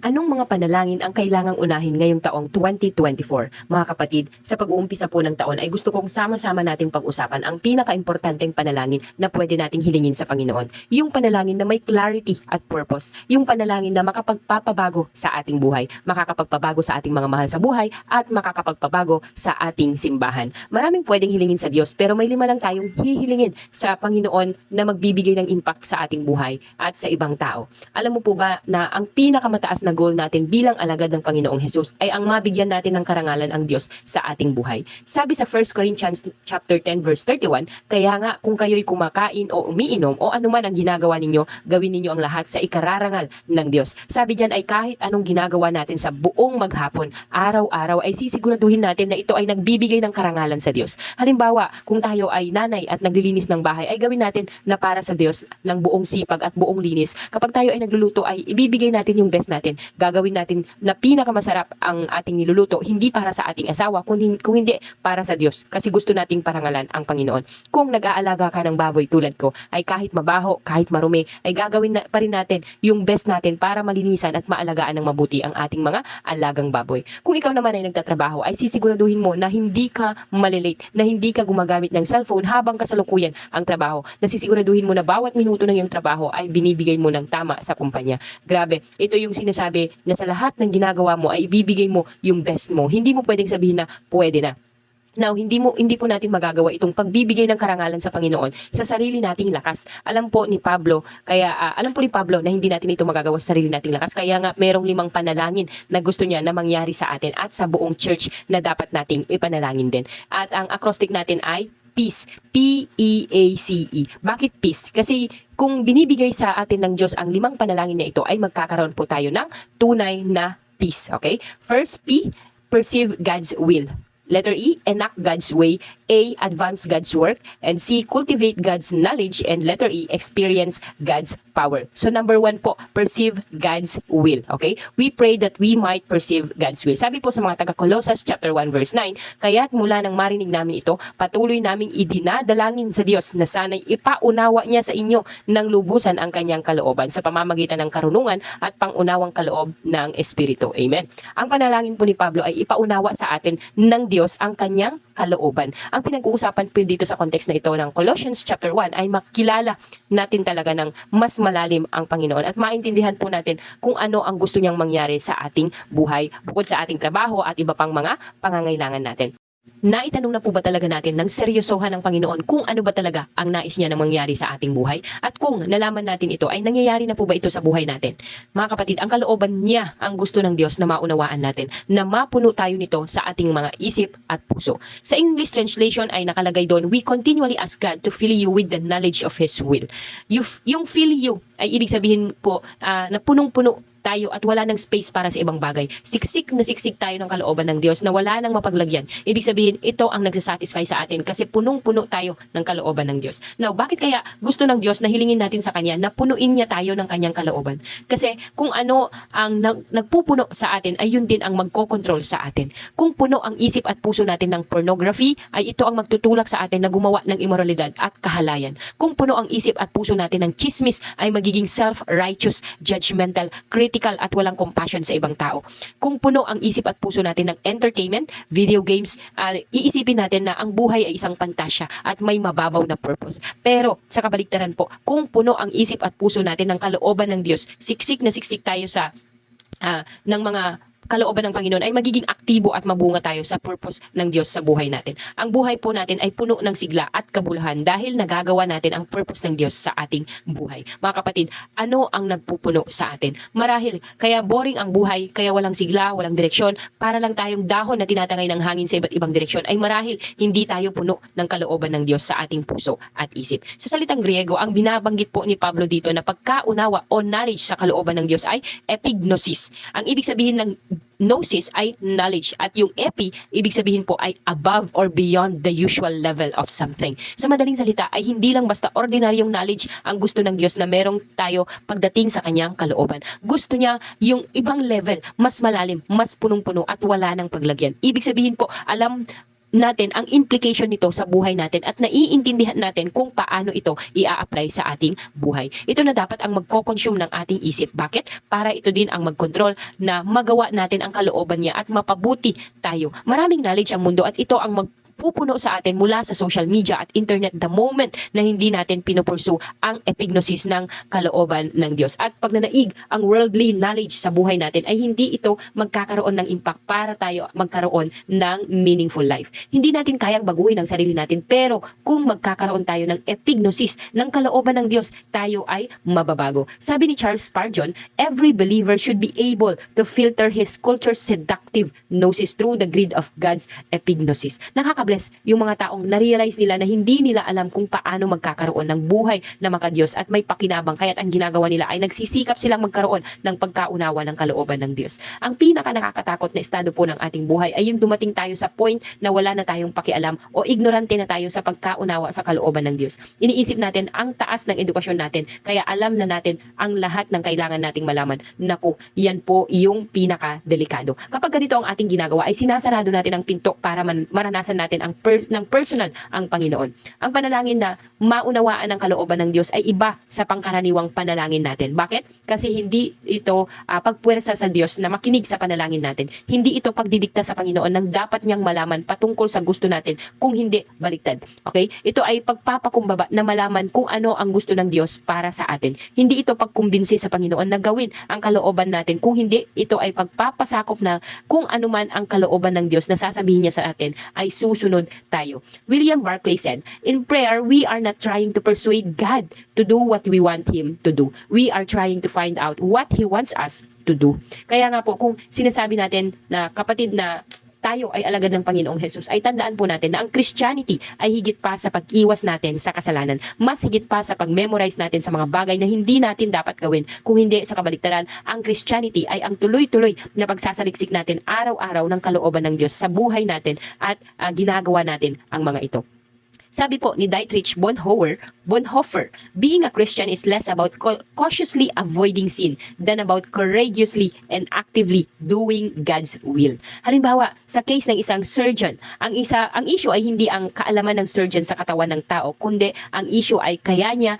Anong mga panalangin ang kailangang unahin ngayong taong 2024? Mga kapatid, sa pag-uumpisa po ng taon ay gusto kong sama-sama nating pag-usapan ang pinaka-importanteng panalangin na pwede nating hilingin sa Panginoon. Yung panalangin na may clarity at purpose. Yung panalangin na makapagpapabago sa ating buhay, makakapagpabago sa ating mga mahal sa buhay, at makakapagpabago sa ating simbahan. Maraming pwedeng hilingin sa Diyos, pero may 5 lang tayong hihilingin sa Panginoon na magbibigay ng impact sa ating buhay at sa ibang tao. Alam mo po ba na ang pinakamataas na goal natin bilang alagad ng Panginoong Hesus ay ang mabigyan natin ng karangalan ang Diyos sa ating buhay. Sabi sa 1 Corinthians chapter 10 verse 31, kaya nga kung kayo'y kumakain o umiinom o anuman ang ginagawa ninyo, gawin ninyo ang lahat sa ikararangal ng Diyos. Sabi diyan ay kahit anong ginagawa natin sa buong maghapon, araw-araw ay sisiguraduhin natin na ito ay nagbibigay ng karangalan sa Diyos. Halimbawa, kung tayo ay nanay at naglilinis ng bahay, ay gawin natin na para sa Diyos ng buong sipag at buong linis. Kapag tayo ay nagluluto, ay ibibigay natin yung best natin. Gagawin natin na pinakamasarap ang ating niluluto, hindi para sa ating asawa, kung hindi para sa Diyos. Kasi gusto nating parangalan ang Panginoon. Kung nag-aalaga ka ng baboy tulad ko, ay kahit mabaho, kahit marumi, ay gagawin pa rin natin yung best natin para malinisan at maalagaan ng mabuti ang ating mga alagang baboy. Kung ikaw naman ay nagtatrabaho, ay sisiguraduhin mo na hindi ka malilate, na hindi ka gumagamit ng cellphone habang kasalukuyan ang trabaho. Nasisiguraduhin mo na bawat minuto ng iyong trabaho ay binibigay mo ng tama sa kumpanya. Grabe, ito yung sinasabi na sa lahat ng ginagawa mo ay ibibigay mo yung best mo. Hindi mo pwedeng sabihin na pwede na. Now, hindi po natin magagawa itong pagbibigay ng karangalan sa Panginoon sa sarili nating lakas. Alam po ni Pablo na hindi natin ito magagawa sa sarili nating lakas. Kaya nga merong 5 panalangin na gusto niya na mangyari sa atin at sa buong church na dapat nating ipanalangin din. At ang acrostic natin ay peace. P-E-A-C-E. Bakit peace? Kasi kung binibigay sa atin ng Diyos ang 5 panalangin na ito, ay magkakaroon po tayo ng tunay na peace. Okay? First, P, perceive God's will. Letter E, enact God's way. A, advance God's work. And C, cultivate God's knowledge. And letter E, experience God's power. So number 1 po, perceive God's will. Okay? We pray that we might perceive God's will. Sabi po sa mga taga-Colossus chapter 1 verse 9, kaya't mula nang marinig namin ito, patuloy naming idinadalangin sa Diyos na sana'y ipaunawa niya sa inyo ng lubusan ang kanyang kalooban sa pamamagitan ng karunungan at pangunawang kaloob ng Espiritu. Amen. Ang panalangin po ni Pablo ay ipaunawa sa atin ng Diyos ang kanyang kalooban. Ang pinag-uusapan po dito sa context na ito ng Colossians chapter 1 ay makilala natin talaga ng mas malalim ang Panginoon at maintindihan po natin kung ano ang gusto niyang mangyari sa ating buhay bukod sa ating trabaho at iba pang mga pangangailangan natin. Naitanong na po ba talaga natin ng seryosohan ng Panginoon kung ano ba talaga ang nais niya na mangyari sa ating buhay? At kung nalaman natin ito, ay nangyayari na po ba ito sa buhay natin? Mga kapatid, ang kalooban niya ang gusto ng Diyos na maunawaan natin, na mapuno tayo nito sa ating mga isip at puso. Sa English translation ay nakalagay doon, we continually ask God to fill you with the knowledge of His will. Yung fill you ay ibig sabihin po na punong-puno tayo at wala ng space para sa ibang bagay. Siksik na siksik tayo ng kalooban ng Diyos na wala nang mapaglagyan. Ibig sabihin, ito ang nagsasatisfy sa atin kasi punong-puno tayo ng kalooban ng Diyos. Now, bakit kaya gusto ng Diyos na hilingin natin sa Kanya na punuin niya tayo ng Kanyang kalooban? Kasi kung ano ang nagpupuno sa atin ay yun din ang magkocontrol sa atin. Kung puno ang isip at puso natin ng pornography, ay ito ang magtutulak sa atin na gumawa ng immoralidad at kahalayan. Kung puno ang isip at puso natin ng chismis, ay magiging self-righteous, judgmental, critical at walang compassion sa ibang tao. Kung puno ang isip at puso natin ng entertainment, video games, iisipin natin na ang buhay ay isang pantasya at may mababaw na purpose. Pero sa kabaligtaran po, kung puno ang isip at puso natin ng kalooban ng Diyos, siksik na siksik tayo sa ng mga kalooban ng Panginoon, ay magiging aktibo at mabunga tayo sa purpose ng Diyos sa buhay natin. Ang buhay po natin ay puno ng sigla at kabuluhan dahil nagagawa natin ang purpose ng Diyos sa ating buhay. Mga kapatid, ano ang nagpupuno sa atin? Marahil, kaya boring ang buhay, kaya walang sigla, walang direksyon, para lang tayong dahon na tinatangay ng hangin sa iba't ibang direksyon, ay marahil hindi tayo puno ng kalooban ng Diyos sa ating puso at isip. Sa salitang Griego, ang binabanggit po ni Pablo dito na pagkaunawa o knowledge sa kalooban ng Diyos ay epignosis. Ang ibig sabihin ng gnosis ay knowledge at yung epi, ibig sabihin po ay above or beyond the usual level of something. Sa madaling salita ay hindi lang basta ordinaryong knowledge ang gusto ng Diyos na merong tayo pagdating sa kanyang kalooban. Gusto niya yung ibang level, mas malalim, mas punong-puno at wala nang paglagyan. Ibig sabihin po, alam natin ang implication nito sa buhay natin at naiintindihan natin kung paano ito i-apply sa ating buhay. Ito na dapat ang magko-consume ng ating isip. Bakit? Para ito din ang mag-control na magawa natin ang kalooban niya at mapabuti tayo. Maraming knowledge ang mundo at ito ang pupuno sa atin mula sa social media at internet the moment na hindi natin pinupursu ang epignosis ng kalooban ng Diyos. At pag nanaig ang worldly knowledge sa buhay natin ay hindi ito magkakaroon ng impact para tayo magkaroon ng meaningful life. Hindi natin kayang baguhin ang sarili natin, pero kung magkakaroon tayo ng epignosis ng kalooban ng Diyos, tayo ay mababago. Sabi ni Charles Spurgeon, every believer should be able to filter his culture's seductive gnosis through the grid of God's epignosis. Nakaka-bless yung mga taong na-realize nila na hindi nila alam kung paano magkakaroon ng buhay na makadiyos at may pakinabang, kaya't ang ginagawa nila ay nagsisikap silang magkaroon ng pagkaunawa ng kalooban ng Diyos. Ang pinaka nakakatakot na estado po ng ating buhay ay yung dumating tayo sa point na wala na tayong pakialam o ignorante na tayo sa pagkaunawa sa kalooban ng Diyos. Iniisip natin ang taas ng edukasyon natin, kaya alam na natin ang lahat ng kailangan nating malaman. Naku, yan po yung pinaka-delikado. Kapag ganito ang ating ginagawa ay sinasarado natin ang pinto para maranasan natin ng personal ang Panginoon. Ang panalangin na maunawaan ang kalooban ng Diyos ay iba sa pangkaraniwang panalangin natin. Bakit? Kasi hindi ito pagpuwersa sa Diyos na makinig sa panalangin natin. Hindi ito pagdidikta sa Panginoon ng dapat niyang malaman patungkol sa gusto natin, kung hindi baliktad. Okay? Ito ay pagpapakumbaba na malaman kung ano ang gusto ng Diyos para sa atin. Hindi ito pagkumbinsi sa Panginoon na gawin ang kalooban natin. Kung hindi, ito ay pagpapasakop na kung ano man ang kalooban ng Diyos na sasabihin niya sa atin ay susunod tayo. William Barclay said, in prayer, we are not trying to persuade God to do what we want Him to do. We are trying to find out what He wants us to do. Kaya nga po, kung sinasabi natin na kapatid na tayo ay alagad ng Panginoong Hesus, ay tandaan po natin na ang Christianity ay higit pa sa pag-iwas natin sa kasalanan. Mas higit pa sa pag-memorize natin sa mga bagay na hindi natin dapat gawin. Kung hindi, sa kabaligtaran, ang Christianity ay ang tuloy-tuloy na pagsasaliksik natin araw-araw ng kalooban ng Diyos sa buhay natin at ginagawa natin ang mga ito. Sabi po ni Dietrich Bonhoeffer, being a Christian is less about cautiously avoiding sin than about courageously and actively doing God's will. Halimbawa, sa case ng isang surgeon, ang issue ay hindi ang kaalaman ng surgeon sa katawan ng tao, kundi ang issue ay kaya niya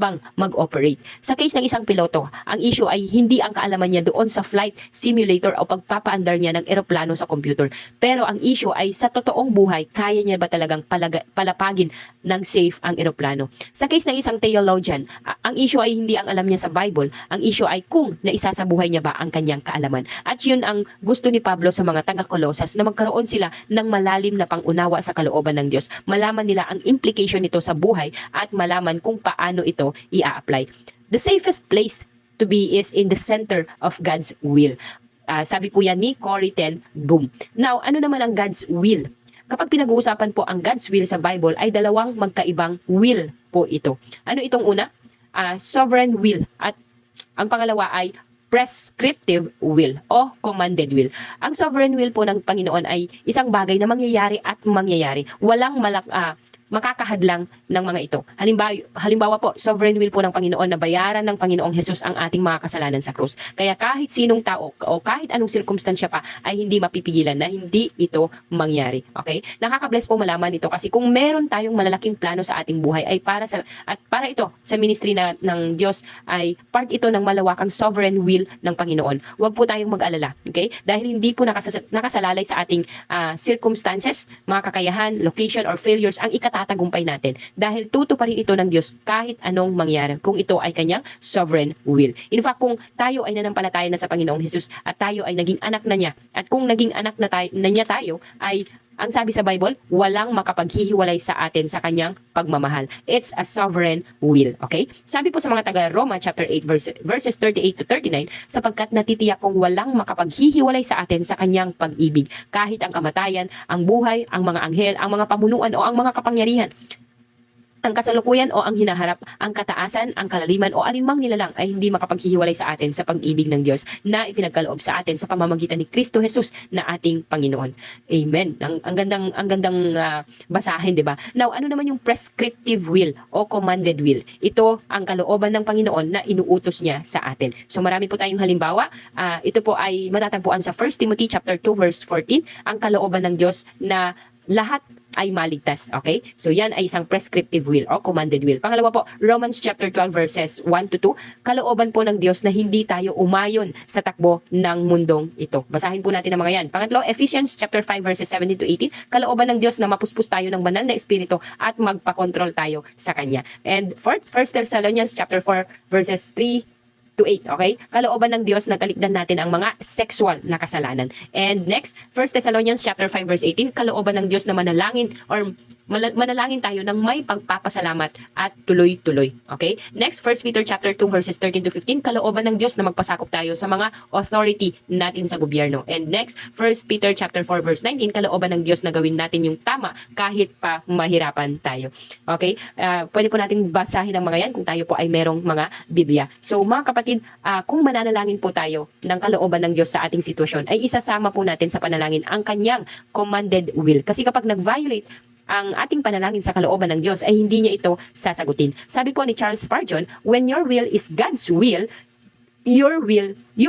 bang mag-operate. Sa case ng isang piloto, ang issue ay hindi ang kaalaman niya doon sa flight simulator o pagpapaandar niya ng eroplano sa computer. Pero ang issue ay sa totoong buhay, kaya niya ba talagang palapagin ng safe ang eroplano. Sa case ng isang theologian, ang issue ay hindi ang alam niya sa Bible, ang issue ay kung naisasabuhay niya ba ang kanyang kaalaman. At yun ang gusto ni Pablo sa mga taga-Colosas, na magkaroon sila ng malalim na pangunawa sa kalooban ng Diyos. Malaman nila ang implication nito sa buhay at malaman kung paano ito i-apply. The safest place to be is in the center of God's will. Sabi po yan ni Corrie ten Boom. Now, ano naman ang God's will? Kapag pinag-uusapan po ang God's will sa Bible, ay dalawang magkaibang will po ito. Ano itong una? Sovereign will. At ang pangalawa ay prescriptive will o commanded will. Ang sovereign will po ng Panginoon ay isang bagay na mangyayari at mangyayari. Walang makakahadlang ng mga ito. Halimbawa po, sovereign will po ng Panginoon na bayaran ng Panginoong Hesus ang ating mga kasalanan sa krus. Kaya kahit sinong tao o kahit anong sirkumstansya pa ay hindi mapipigilan na hindi ito mangyari. Okay? Nakaka-bless po malaman ito kasi kung meron tayong malalaking plano sa ating buhay ay para ito sa ministry ng Diyos ay part ito ng malawakang sovereign will ng Panginoon. Huwag po tayong mag-alala. Okay? Dahil hindi po nakasalalay sa ating circumstances, mga kakayahan, location, or failures ang tatagumpay natin dahil tutuparin ito ng Diyos kahit anong mangyari kung ito ay kanyang sovereign will. In fact, kung tayo ay nanampalataya na sa Panginoong Hesus at tayo ay naging anak na niya at kung naging anak na niya tayo ay ang sabi sa Bible, walang makapaghihiwalay sa atin sa kanyang pagmamahal. It's a sovereign will. Okay? Sabi po sa mga taga-Roma chapter 8 verses 38 to 39, sapagkat natitiyak kong walang makapaghihiwalay sa atin sa kanyang pag-ibig, kahit ang kamatayan, ang buhay, ang mga anghel, ang mga pamunuan o ang mga kapangyarihan, ang kasalukuyan o ang hinaharap, ang kataasan, ang kalaliman o alinmang nilalang ay hindi makapaghihiwalay sa atin sa pag-ibig ng Diyos na ipinagkaloob sa atin sa pamamagitan ni Kristo Jesus na ating Panginoon. Amen. Ang gandang basahin, 'di ba? Now, ano naman yung prescriptive will o commanded will? Ito ang kalooban ng Panginoon na inuutos niya sa atin. So marami po tayong halimbawa. Ito po ay matatagpuan sa 1 Timothy chapter 2 verse 14, ang kalooban ng Diyos na lahat ay maligtas. Okay? So yan ay isang prescriptive will o commanded will. Pangalawa po, Romans chapter 12 verses 1 to 2, kalooban po ng Diyos na hindi tayo umayon sa takbo ng mundong ito. Basahin po natin ang mga yan. Pangatlo, Ephesians chapter 5 verses 17 to 18, kalooban ng Diyos na mapuspos tayo ng banal na espiritu at magpakontrol tayo sa Kanya. And fourth, 1 Thessalonians chapter 4 verses 3 to 8, okay? Kalooban ng Diyos na talikdan natin ang mga sexual na kasalanan. And next, 1 Thessalonians chapter 5 verse 18, kalooban ng Diyos na manalangin or manalangin tayo ng may pagpapasalamat at tuloy-tuloy. Okay? Next, 1 Peter chapter 2 verses 13 to 15, kalooban ng Diyos na magpasakop tayo sa mga authority natin sa gobyerno. And next, 1 Peter chapter 4 verse 19, kalooban ng Diyos na gawin natin yung tama kahit pa mahirapan tayo. Okay? Pwede po natin basahin ang mga yan kung tayo po ay merong mga Biblia. So mga kapatid, kung mananalangin po tayo ng kalooban ng Diyos sa ating sitwasyon, ay isasama po natin sa panalangin ang kanyang commanded will. Kasi kapag nag-violate ang ating panalangin sa kalooban ng Diyos, ay hindi niya ito sasagutin. Sabi po ni Charles Spurgeon, when your will is God's will, you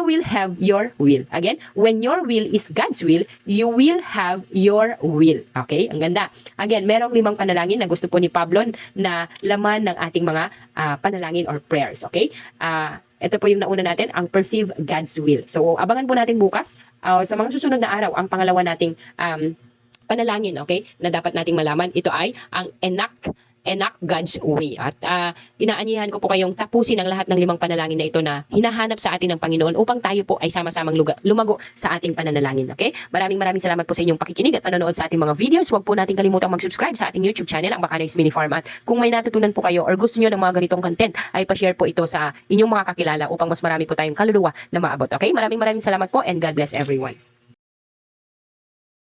will have your will. Again, when your will is God's will, you will have your will. Okay? Ang ganda. Again, merong 5 panalangin na gusto po ni Pablo na laman ng ating mga panalangin or prayers. Okay? Ito po yung nauna natin, ang perceive God's will. So, abangan po natin bukas sa mga susunod na araw, ang pangalawa nating panalangin, okay, na dapat nating malaman. Ito ay ang enact God's way. At inaanyahan ko po kayong tapusin ang lahat ng 5 panalangin na ito na hinahanap sa atin ng Panginoon upang tayo po ay sama-samang lumago sa ating pananalangin. Okay? Maraming salamat po sa inyong pakikinig at panonood sa ating mga videos. Huwag po natin kalimutang mag-subscribe sa ating YouTube channel, ang Bacanais Mini Farm. At kung may natutunan po kayo or gusto nyo ng mga ganitong content, ay pa-share po ito sa inyong mga kakilala upang mas marami po tayong kaluluwa na maabot. Okay? Maraming salamat po and God bless everyone.